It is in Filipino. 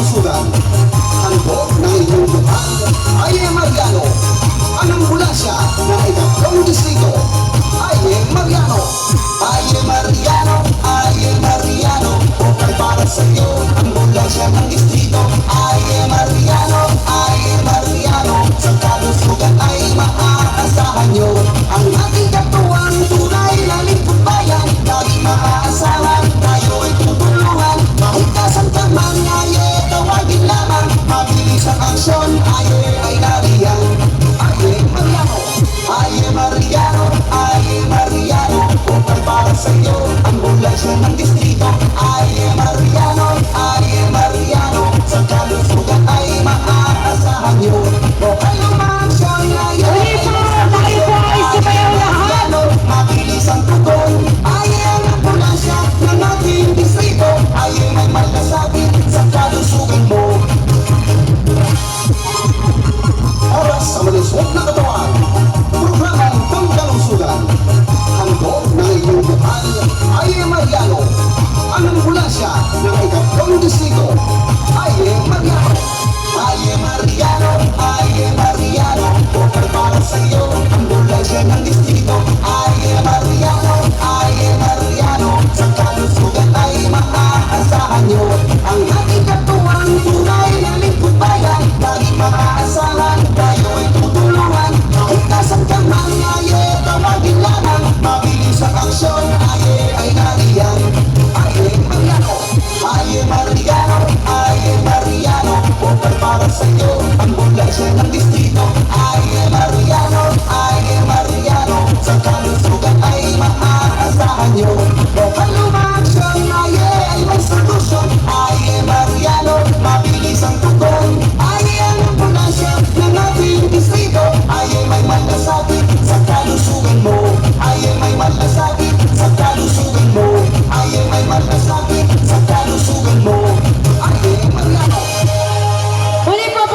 kalusugan. Handog ng inyong lupan ay Mariano. Ang ambulansya ng ikatlong distrito ay Mariano. Ay Mariano, ay Mariano. Okay para sa iyo, ambulansya ng distrito ay Mariano, ay Mariano. Sa kalusugan ay maaasahan nyo. Ang ating katuwang tunay na lingkod bayan, laging maaasahan, tayo ay tutulungan. Mahutasan ka man, ay tawagin lamang. Mabilis ang aksyon, ay nariyan. Ay Mariano, ay Mariano, ay Mariano. Okay para sa iyo, ambulansya ng distrito ay Mariano, ay Mariano. Sa kalusugan ay maaasahan nyo. Okay lumaksyon, ay mabilis ang tugon, ay ang ambulansya ng ating distrito ay may malasakit sa kalusugan.